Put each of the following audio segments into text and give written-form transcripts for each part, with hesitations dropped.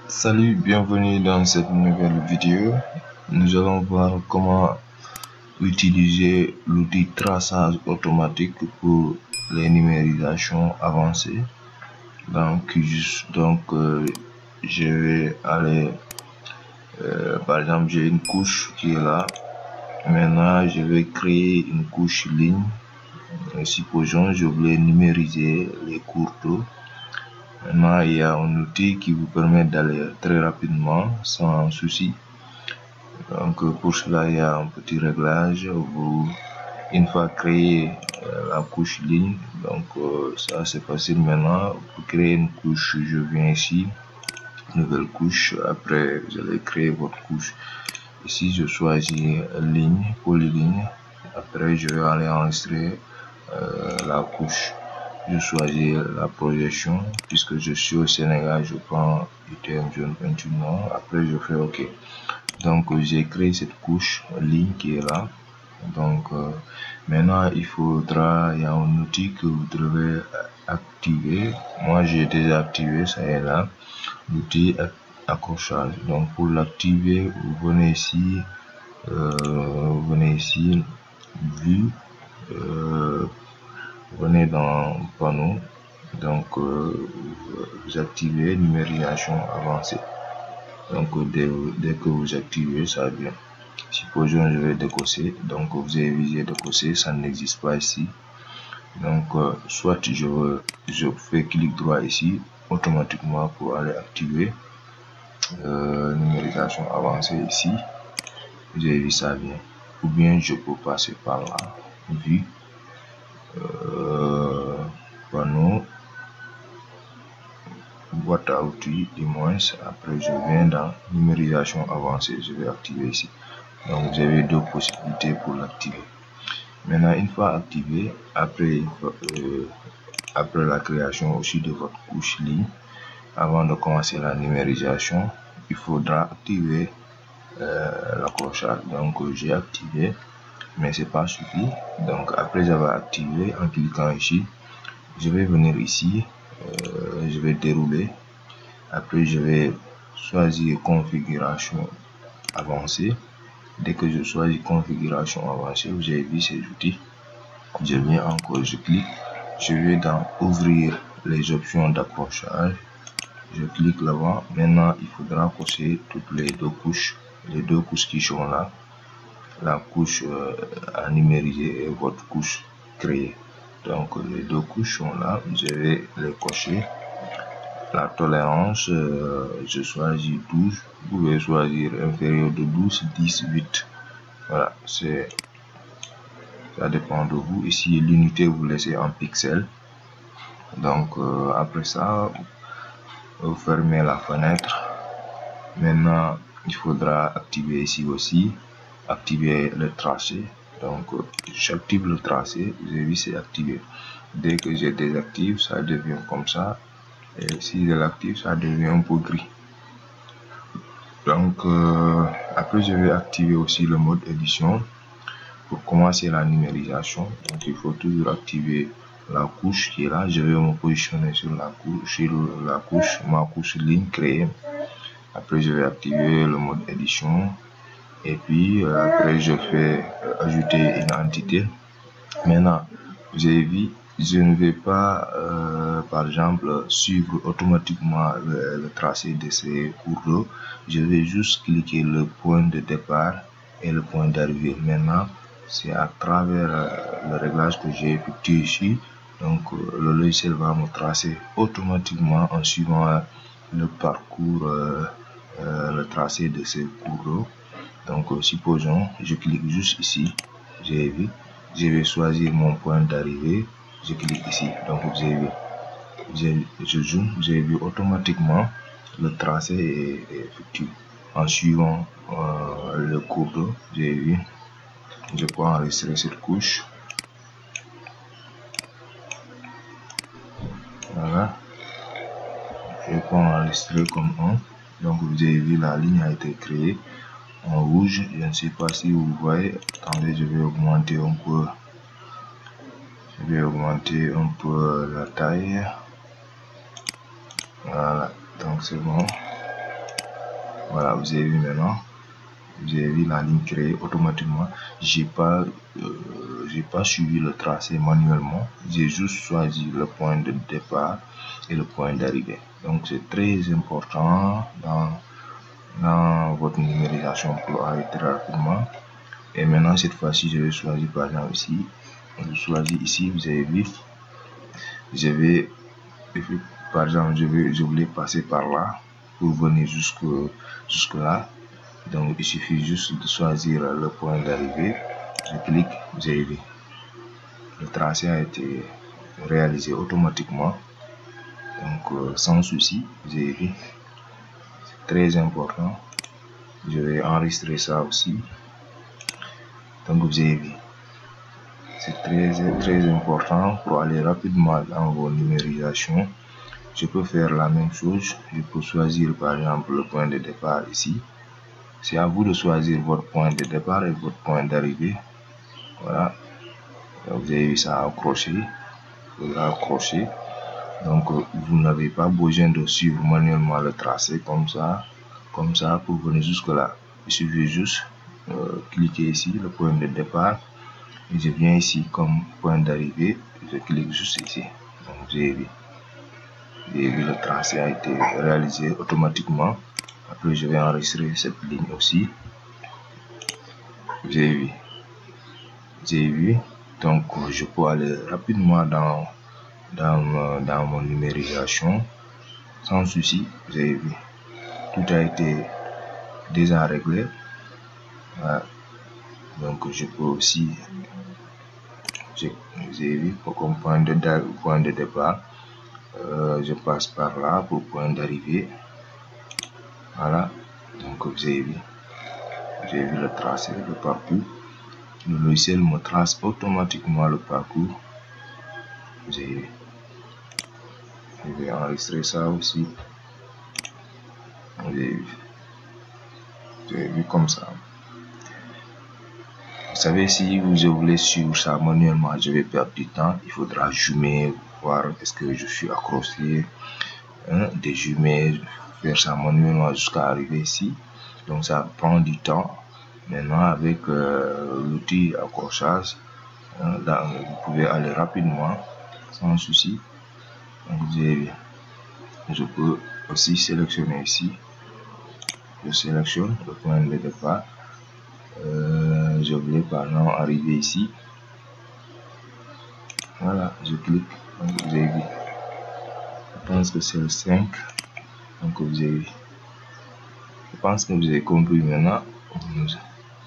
Salut, bienvenue dans cette nouvelle vidéo. Nous allons voir comment utiliser l'outil traçage automatique pour les numérisations avancées. Donc, je vais aller, par exemple, j'ai une couche qui est là. Maintenant, je vais créer une couche ligne. Supposons je voulais numériser les cours d'eau. Maintenant, il y a un outil qui vous permet d'aller très rapidement sans souci. Donc, pour cela, il y a un petit réglage. Une fois créé la couche ligne, donc ça c'est facile maintenant. Pour créer une couche, je viens ici, nouvelle couche. Après, vous allez créer votre couche. Ici, je choisis ligne, polyligne. Après, je vais aller enregistrer la couche. Je choisis la projection. Puisque je suis au Sénégal, je prends UTM Jaune 28 non. Après, je fais OK. Donc, j'ai créé cette couche ligne qui est là. Donc, maintenant, il y a un outil que vous devez activer. Moi, j'ai déjà activé, ça est là. L'outil accrochage. Donc, pour l'activer, vous venez ici, vue, venez dans panneau. Donc, vous activez numérisation avancée. Donc, dès que vous activez, ça vient. Supposons je vais décocher. Donc, vous avez visé décocher, ça n'existe pas ici. Donc, soit je fais clic droit ici, automatiquement pour aller activer numérisation avancée ici. Vous avez vu, ça vient. Ou bien je peux passer par là, vue, panneau, boîte à outils, du moins. Après, je viens dans numérisation avancée. Je vais activer ici. Donc, vous avez deux possibilités pour l'activer. Maintenant, une fois activé, après la création aussi de votre couche ligne, avant de commencer la numérisation, il faudra activer l'accrochage. Donc, j'ai activé, mais c'est pas suffi. Donc, après avoir activé, en cliquant ici, je vais venir ici, je vais dérouler. Après, je vais choisir configuration avancée. Dès que je choisis configuration avancée, vous avez vu ces outils. Je viens encore, je clique, je vais dans ouvrir les options d'accrochage. Je clique là-bas. Maintenant, il faudra cocher toutes les deux couches qui sont là. La couche à numériser et votre couche créée. Donc, les deux couches sont là. Je vais les cocher. La tolérance, je choisis 12. Vous pouvez choisir inférieur de 12, 10, 8. Voilà, ça dépend de vous. Ici, l'unité, vous laissez en pixels. Donc, après ça, vous fermez la fenêtre. Maintenant, il faudra activer ici aussi, activer le tracé. Donc, j'active le tracé. Vous avez vu, c'est activé. Dès que je désactive, ça devient comme ça. Et si je l'active, ça devient un peu gris. Donc, après, je vais activer aussi le mode édition pour commencer la numérisation. Donc, il faut toujours activer la couche qui est là. Je vais me positionner sur la couche, ma couche ligne créée. Après, je vais activer le mode édition. Et puis, après, je fais ajouter une entité. Maintenant, vous avez vu, je ne vais pas, par exemple, suivre automatiquement le tracé de ces cours d'eau. Je vais juste cliquer le point de départ et le point d'arrivée. Maintenant, c'est à travers le réglage que j'ai effectué ici. Donc, le logiciel va me tracer automatiquement en suivant le parcours, le tracé de ces cours d'eau. Donc, supposons, je clique juste ici. J'ai vu. Je vais choisir mon point d'arrivée. Je clique ici. Donc, vous avez vu. Je zoome. Vous avez vu automatiquement le tracé est effectué en suivant le cours d'eau. Vous avez vu. Je peux enregistrer cette couche. Voilà. Je peux enregistrer comme 1. Donc, vous avez vu, la ligne a été créée en rouge. Je ne sais pas si vous voyez. Attendez, je vais augmenter un peu. Je vais augmenter un peu la taille. Voilà, donc c'est bon. Voilà, vous avez vu maintenant. Vous avez vu la ligne créée automatiquement. J'ai pas suivi le tracé manuellement. J'ai juste choisi le point de départ et le point d'arrivée. Donc c'est très important dans votre numérisation pour aller très rapidement. Et maintenant cette fois-ci, je vais choisir par exemple ici. Je choisis ici. Vous avez vu. Par exemple, je voulais passer par là pour venir jusque là. Donc il suffit juste de choisir le point d'arrivée. Je clique, vous avez vu. Le tracé a été réalisé automatiquement. Donc sans souci, vous avez vu. C'est très important. Je vais enregistrer ça aussi. Donc vous avez vu. C'est très important pour aller rapidement dans vos numérisations. Je peux faire la même chose. Je peux choisir par exemple le point de départ ici. C'est à vous de choisir votre point de départ et votre point d'arrivée. Voilà. Donc, vous avez vu ça accroché. Il faudra accrocher. Donc vous n'avez pas besoin de suivre manuellement le tracé comme ça pour venir jusque là. Il suffit juste cliquer ici le point de départ et je viens ici comme point d'arrivée. Je clique juste ici. Donc vous avez vu. Le tracé a été réalisé automatiquement. Après je vais enregistrer cette ligne aussi. Vous avez vu. Donc je peux aller rapidement dans mon numérisation sans souci. Vous avez vu. Tout a été déjà réglé. Voilà. Donc je peux aussi, vous avez vu, comme point de départ, je passe par là pour point d'arrivée. Voilà. Donc vous avez vu le tracé, le parcours. Le logiciel me trace automatiquement le parcours. Vous avez vu. Je vais enregistrer ça aussi. Vous avez vu comme ça. Vous savez, si je voulais suivre ça manuellement, je vais perdre du temps. Il faudra zoomer, voir est-ce que je suis accroché, dézoomer, faire ça manuellement jusqu'à arriver ici. Donc ça prend du temps. Maintenant, avec l'outil accrochage, vous pouvez aller rapidement, sans souci. Donc, je peux aussi sélectionner ici. Je sélectionne le point de départ. Je voulais par exemple arriver ici. Voilà, je clique. Donc, vous avez vu. Je pense que c'est le 5. Donc vous avez vu. Je pense que vous avez compris maintenant.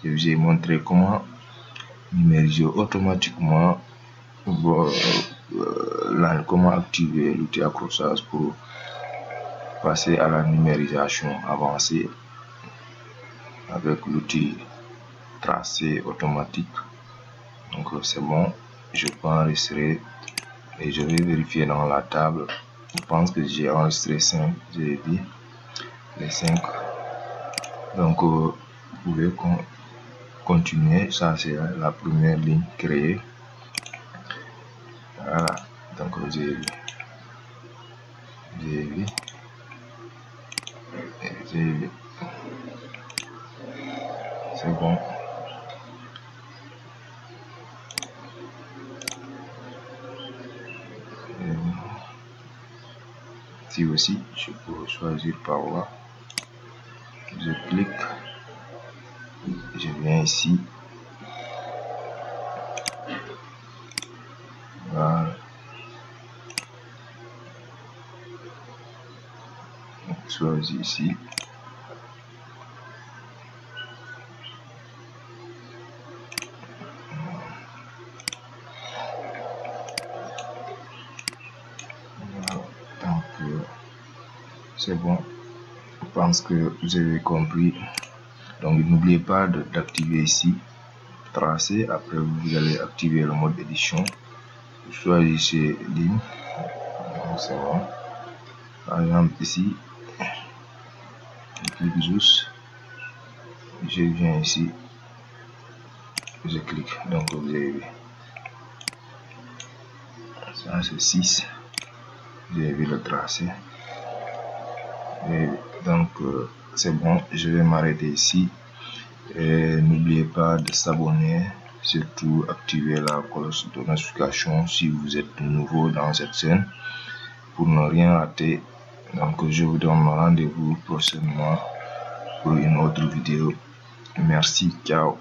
Je vous ai montré comment numériser automatiquement, comment activer l'outil accrochage pour passer à la numérisation avancée avec l'outil tracé automatique. Donc c'est bon, je peux enregistrer et je vais vérifier dans la table. Je pense que j'ai enregistré 5, j'ai dit les 5. Donc vous pouvez continuer. Ça c'est la première ligne créée. Voilà, donc vous avez vu. C'est bon. Ici aussi, je peux choisir par là. Je clique. Je viens ici. Voilà. Je choisis ici. Donc c'est bon. Je pense que vous avez compris. Donc n'oubliez pas d'activer ici tracé. Après vous allez activer le mode édition. Vous choisissez ligne. C'est bon. Par exemple ici, je clique juste. Je viens ici. Je clique. Donc vous avez vu. Ça c'est 6. Vous avez vu le tracé. Et donc c'est bon, je vais m'arrêter ici. Et n'oubliez pas de s'abonner, surtout activer la cloche de notification si vous êtes nouveau dans cette chaîne pour ne rien rater. Donc je vous donne rendez-vous prochainement pour une autre vidéo. Merci, ciao.